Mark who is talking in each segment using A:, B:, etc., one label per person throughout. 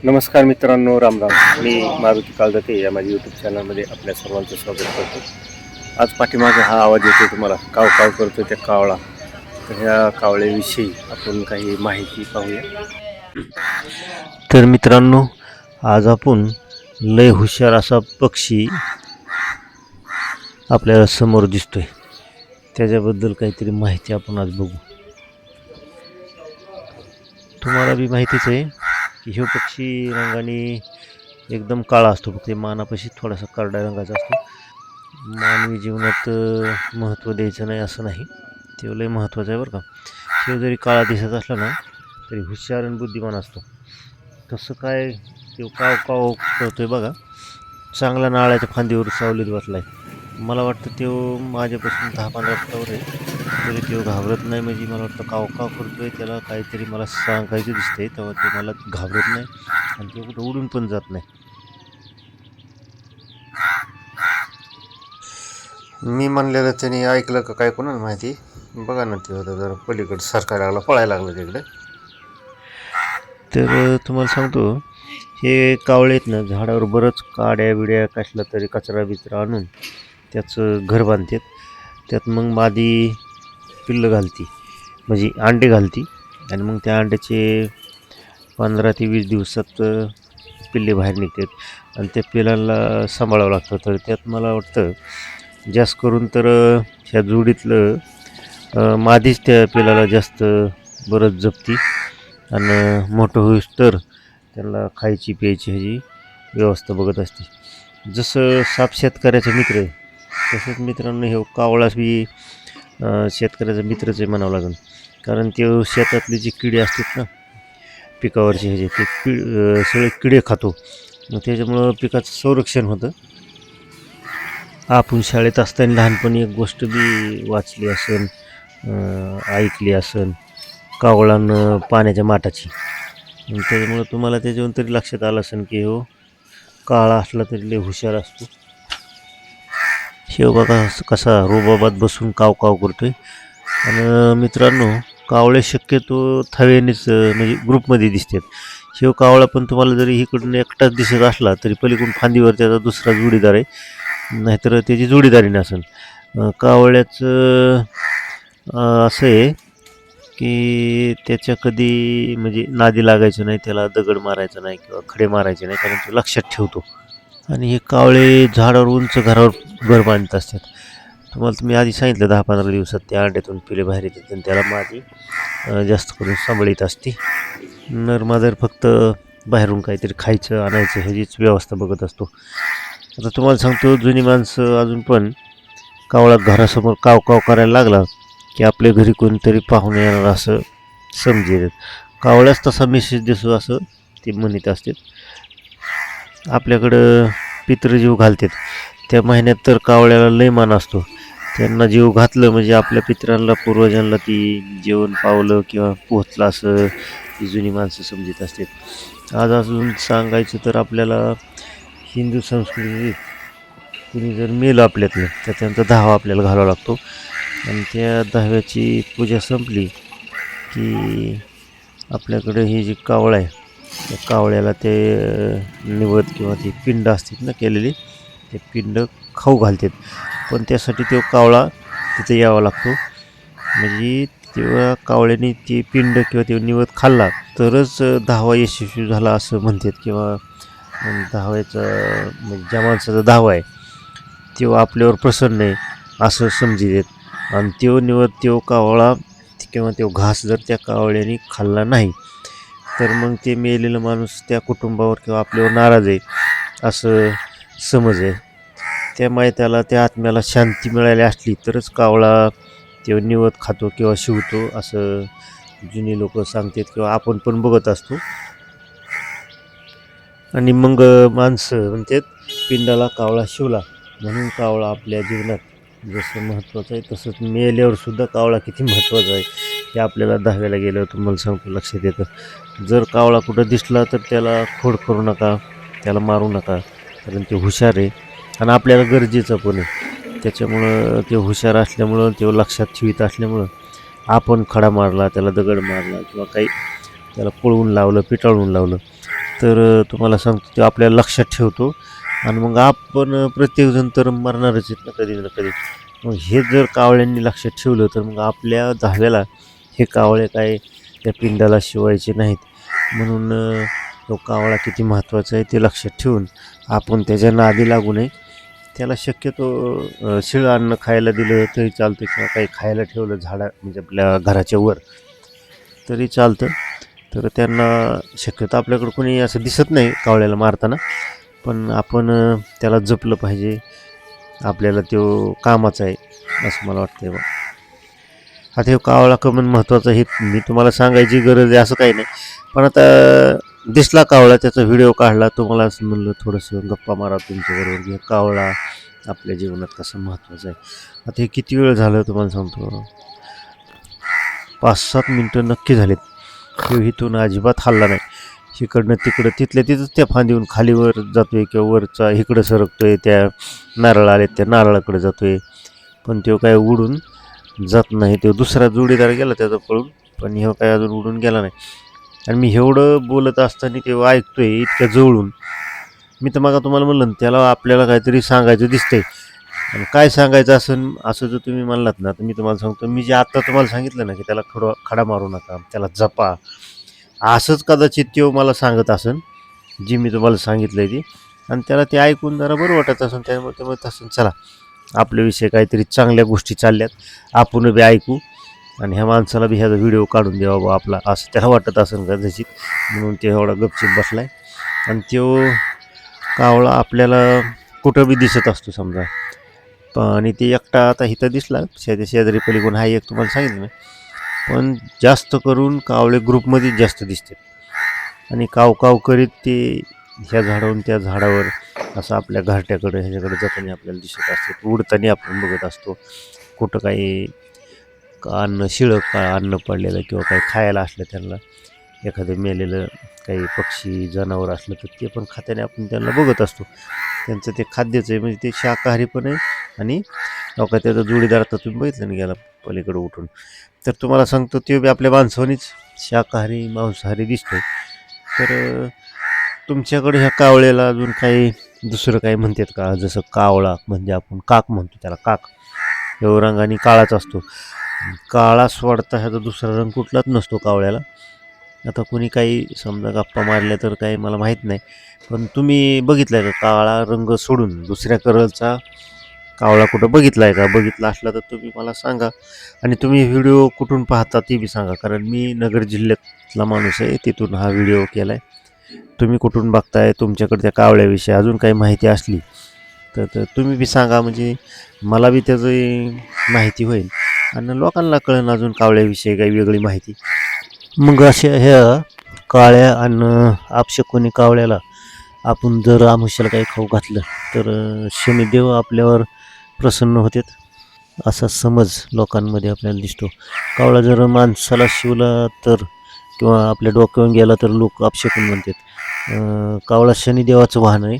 A: नमस्कार मित्रांनो, राम राम. मी मारुती काळदाते या माझ्या यूट्यूब चॅनलमध्ये आपल्या सर्वांचं स्वागत करतो. आज पाठीमागे हा आवाज येतो तुम्हाला, काव काव करतो त्या कावळा. तर ह्या कावळ्याविषयी आपण काही माहिती पाहूया. तर मित्रांनो, आज आपण लय हुशार असा पक्षी आपल्याला समोर दिसतोय, त्याच्याबद्दल काहीतरी माहिती आपण आज बघू. तुम्हाला बी माहितीच आहे की ह्यो पक्षी रंगाने एकदम काळा असतो, फक्त मानापाशी थोडासा करड्या रंगाचा असतो. मानवी जीवनात महत्त्व द्यायचं नाही असं नाही, ते लय महत्त्वाचं आहे बरं का. शिव जरी काळा दिसत असला ना तरी हुशार आणि बुद्धिमान असतो. तसं काय तो काव काव करतोय बघा, चांगला नाळ्याच्या फांदीवर सावलीत बसलाय. मला वाटतं तो माझ्यापासून 10-15 फुटावर आहे, तरी तो घाबरत नाही. म्हणजे मला वाटतं काव काव करतोय, त्याला काहीतरी मला सांगायचं दिसतंय, तेव्हा ते मला घाबरत नाही आणि ते कुठं उडून पण जात नाही. मी म्हणलेलं त्याने ऐकलं का काय कोणाला माहिती. बघा ना, ते होतं जरा पलीकडे सरकायला लागला, पळायला लागलं तिकडे. तर तुम्हाला सांगतो, हे कावळे आहेत ना, झाडावर बरंच काड्या बिड्या कसला तरी कचरा बिचरा आणून त्याचं घर बांधतात. त्यात मग मादी पिल्लं घालती, म्हणजे अंडे घालती, आणि मग त्या अंड्याचे 15 ते 20 दिवसात पिल्ले बाहेर निघतात आणि त्या पिल्लांना सांभाळावं लागतं. तर त्यात मला वाटतं जास्त करून तर ह्या जोडीतलं मादीच त्या पिल्लाला जास्त बरंच जपती आणि मोठं होईस तर त्यांना खायची प्यायची ह्याची व्यवस्था बघत असते. जसं साप शेतकऱ्याचा मित्र आहे, तसंच मित्रांनो हे कावळा बी शेतकऱ्याचा मित्रच आहे म्हणावं लागेल. कारण ते शेतातले जे किडे असतात ना, पिकावरचे ह्याचे, ते सगळे किडे खातो. मग त्याच्यामुळं पिकाचं संरक्षण होतं. आपण शाळेत असताना लहानपणी एक गोष्ट बी वाचली असेल, ऐकली असेल, कावळानं पाण्याच्या माठाची. त्याच्यामुळं तुम्हाला त्याच्यावरून तरी लक्षात आलं असेल की हो काळा असला तरी लय हुशार असतो. शेव बघा कसा रोबाबात बसून काव काव करतोय. आणि मित्रांनो, कावळे शक्यतो थव्यानेच म्हणजे ग्रुपमध्ये दिसतात. शेव कावळा पण तुम्हाला जरी इकडून एकटाच दिसत असला तरी पलीकडून फांदीवर त्याचा दुसरा जोडीदार आहे, नाहीतर त्याची जोडीदारी नसेल. कावळ्याचं असं आहे की त्याच्या कधी म्हणजे नादी लागायचं नाही, त्याला दगड मारायचा नाही किंवा खडे मारायचे नाही, कारण तो लक्षात ठेवतो. आणि हे कावळे झाडावर उंच घरावर घर बांधत असतात. तुम्हाला तुम्ही आधी सांगितलं 10-15 दिवसात त्या अंड्यातून पिले बाहेर येतात आणि त्याला मादी जास्त करून सांभाळीत असते. नर मादर फक्त बाहेरून काहीतरी खायचं आणायचं ह्याचीच व्यवस्था बघत असतो. आता तुम्हाला सांगतो, जुनी माणसं अजून पण कावळा घरासमोर काव काव करायला लागला की आपल्या घरी कोणतरी पाहुणे येणार असं समजेल. कावळ्याच तसा मेसेज दिसतो असं ते म्हणत असतात. आपल्याकडं पितृ जीव घालतात त्या महिन्यात तर कावळ्याला लय मान असतो. त्यांना जीव घातलं म्हणजे आपल्या पितरांना पूर्वजांना ती जेवण पावलं किंवा पोचलं असं ती जुनी माणसं समजत असतात. आज अजून सांगायचं तर आपल्याला हिंदू संस्कृतीत कुणी जर मेलं आपल्यातलं तर त्यांचा दहावा आपल्याला घालावा लागतो. आणि त्या दहाव्याची पूजा संपली की आपल्याकडे ही जी कावळा आहे त्या कावळ्याला ते निवद किंवा ती पिंड असतात ना केलेली, ते पिंड खाऊ घालतात. पण त्यासाठी तो कावळा तिथे यावा लागतो. म्हणजे तेव्हा कावळ्याने ती पिंड किंवा ते निवद खाल्ला तरच दहावा यशस्वी झाला असं म्हणतात. किंवा दहाव्याचा म्हणजे ज्या माणसाचा दहावा आहे तेव्हा आपल्यावर प्रसन्न आहे असं समजतात. आणि तो निवद तो कावळा किंवा तो घास जर त्या कावळ्याने खाल्ला नाही तर मग ते मेलेलं माणूस त्या कुटुंबावर किंवा आपल्यावर नाराज आहे असं समज आहे. त्यामुळे त्याला त्या आत्म्याला शांती मिळाली असली तरच कावळा ते निवद खातो किंवा शिवतो असं जुनी लोक सांगतात किंवा आपण पण बघत असतो. आणि मग माणसं म्हणतात पिंडाला कावळा शिवला, म्हणून कावळा आपल्या जीवनात जसं महत्त्वाचं आहे तसंच मेल्यावर सुद्धा कावळा किती महत्त्वाचा आहे हे आपल्याला दहाव्याला गेल्यावर तुम्हाला सांगतो लक्षात येतं. जर कावळा कुठं दिसला तर त्याला खोड करू नका, त्याला मारू नका, कारण ते हुशार आहे आणि आपल्याला गरजेचं पण आहे. त्याच्यामुळं ते हुशार असल्यामुळं ते लक्षात ठेवीत असल्यामुळं आपण खडा मारला, त्याला दगड मारला किंवा काही त्याला पळवून लावलं, पिटाळून लावलं तर तुम्हाला सांगतो ते आपल्याला लक्षात ठेवतो आणि मग आपण प्रत्येकजण तर मरणारच आहेत ना कधी ना कधी. मग हे जर कावळ्यांनी लक्षात ठेवलं तर मग आपल्या झाव्याला हे कावळे काय त्या पिंडाला शिवायचे नाहीत. म्हणून तो कावळा किती महत्त्वाचा आहे ते लक्षात ठेवून आपण त्याच्या नादी लागू नये. त्याला शक्यतो शिळं अन्न खायला दिलं तरी चालतं किंवा काही खायला ठेवलं म्हणजे आपल्या घराच्या वर तरी चालतं. तर त्यांना शक्यतो आपल्याकडं कोणी असं दिसत नाही कावळ्याला मारताना, पण आपण त्याला जपलं पाहिजे. आपल्याला तो कामाचा आहे असं मला वाटतं बा. आता हे कावळा कमन महत्त्वाचं हे मी तुम्हाला सांगायची गरज आहे असं काही नाही. पण आता दिसला कावळा, त्याचा व्हिडिओ काढला, तुम्हाला असं म्हणलं थोडंसं गप्पा मारा तुमच्याबरोबर की कावळा आपल्या जीवनात कसं महत्त्वाचं आहे. आता हे किती वेळ झालं तुम्हाला सांगतो, 5-7 मिनटं नक्की झालेत. तो इथून अजिबात हलला नाही. इकडनं तिकडं तिथल्या तिथंच त्या फांदीहून खालीवर जातोय किंवा वरचा इकडं सरकतोय, त्या नारळ आलेत त्या नारळाकडे जातोय, पण तो काय उडून जात नाही. तो दुसरा जोडीदार गेला त्याचा पळून, पण ह्यो काय अजून उडून गेला नाही. आणि मी एवढं बोलत असताना तेव्हा ऐकतोय इतक्या जवळून. मी तर मग तुम्हाला म्हणलं ना, त्याला आपल्याला काहीतरी सांगायचं दिसतंय. आणि काय सांगायचं असं जर तुम्ही म्हणलात ना, तर मी तुम्हाला सांगतो, मी जे आत्ता तुम्हाला सांगितलं ना की त्याला खडा मारू नका, त्याला जपा, असंच कदाचित तो मला सांगत असेल जी मी तुम्हाला सांगितलं आहे ती. आणि त्याला ते ऐकून जरा बरं वाटत असेल, त्यामुळे ते म्हणत असेल चला आपल्याविषयी काहीतरी चांगल्या गोष्टी चालल्यात, आपण बी ऐकू आणि ह्या माणसाला बी ह्याचा व्हिडिओ काढून द्यावा बा आपला, असं त्याला वाटत असेल कदाचित. म्हणून ते एवढा गपचीप बसलाय. आणि तो कावळा आपल्याला कुठं बी दिसत असतो समजा. आणि ते एकटा आता इथं दिसला शेजारी पलीकडून हा एक तुम्हाला सांगितलं ना, पण जास्त करून कावळे ग्रुपमध्येच जास्त दिसतात. आणि काव काव करीत ते ह्या झाडावरून त्या झाडावर असं आपल्या घरट्याकडे ह्याच्याकडे जाताना आपल्याला दिसत असते. उडताना आपण बघत असतो. कुठं काही अन्न शिळं अन्न पडलेलं किंवा काही खायला असलं त्यांना, एखादं मेलेलं काही पक्षी जनावर असलं तर ते पण खात्याने आपण त्यांना बघत असतो. त्यांचं ते खाद्यच आहे, म्हणजे ते शाकाहारी पण आहे. आणि का त्याचा जोडीदार आता तुम्ही बघितलं ना गेला पलीकडे उठून, तर तुम्हाला सांगतो ते बी आपल्या माणसानीच शाकाहारी मांसाहारी दिसतोय. तर तुमच्याकडे ह्या कावळ्याला अजून काही दुसरं काही म्हणतात का? जसं कावळा म्हणजे आपण काक म्हणतो त्याला, काक ह्यो रंगाने काळाच असतो. काळा सोडता ह्याचा दुसरा रंग कुठलाच नसतो कावळ्याला. आता कोणी काही समजा गप्पा मारल्या तर काही मला माहीत नाही, पण तुम्ही बघितलं आहे का काळा रंग सोडून दुसऱ्या कलरचा कावळा कुठं बघितला आहे का? बघितला असला तर तुम्ही मला सांगा. आणि तुम्ही व्हिडिओ कुठून पाहता ते बी सांगा, कारण मी नगर जिल्ह्यातला माणूस आहे, तिथून हा व्हिडिओ केला आहे. तुम्ही कुठून बघताय, तुमच्याकडे त्या कावळ्याविषयी अजून काही माहिती असली तर तुम्ही बी सांगा, म्हणजे मला बी त्याची माहिती होईल आणि लोकांना कळेल अजून कावळ्याविषयी काही वेगळी माहिती. मग अशा ह्या काळ्या आणि अपशकुनी कावळ्याला आपण जर आमुष्याला काही खाऊ घातलं तर शनिदेव आपल्यावर प्रसन्न होतात, असा समज लोकांमध्ये आपल्याला दिसतो. कावळा जर माणसाला शिवला तर किंवा आपल्या डोक्यावरून गेला तर लोक अपशकुन म्हणतात. कावळा शनिदेवाचं वाहन आहे.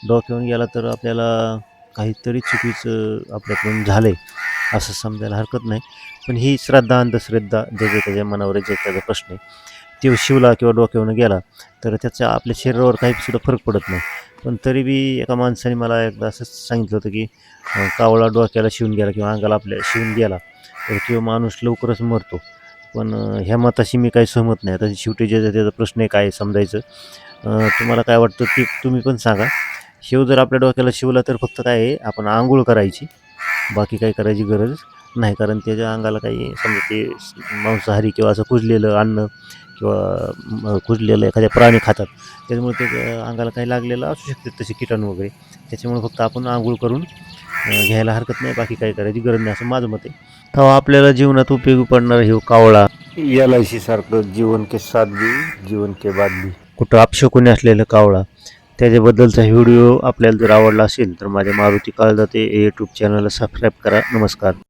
A: डोक्यावरून गेला तर आपल्याला काहीतरी चुकीचं आपल्याकडून झालं आहे असं समजायला हरकत नाही. पण ही श्रद्धा अंधश्रद्धा ज्याच्या त्याच्या मनावर त्याचा प्रश्न आहे. तो शिवला किंवा डोक्यावरून गेला तर त्याचा आपल्या शरीरावर काहीसुद्धा फरक पडत नाही. पण तरी बी एका माणसाने मला एकदा असंच सांगितलं होतं की कावळा डोक्याला शिवून गेला किंवा अंगाला आपल्या शिवून गेला तर तो माणूस लवकरच मरतो. पण ह्या मताशी मी काही सहमत नाही. आता शेवटी ज्याचा त्याचा प्रश्न आहे काय समजायचं. तुम्हाला काय वाटतं ते तुम्ही पण सांगा. शिव जर आपल्या डोक्याला शिवला तर फक्त काय आहे, आपण आंघोळ करायची, बाकी काही करायची गरज नाही. कारण त्याच्या अंगाला काही समजा ते मांसाहारी किंवा असं कुजलेलं अन्न किंवा कुजलेलं एखाद्या प्राणी खातात, त्याच्यामुळे त्याच्या अंगाला काही लागलेलं असू शकते तसे किटाणू वगैरे. त्याच्यामुळे फक्त आपण आंघोळ करून घ्यायला हरकत नाही, बाकी काही करायची गरज नाही असं माझं मत आहे. तेव्हा आपल्याला जीवनात उपयोगी पडणारा हे कावळा LIC सारखं जीवन के साथ भी जीवन के बाद भी कुठं अपशकुनी असलेलं कावळा, त्याच्याबद्दलचा व्हिडिओ आपल्याला जर आवडला असेल तर माझ्या मारुती काळजाते यूट्यूब चॅनलला सबस्क्राईब करा. नमस्कार.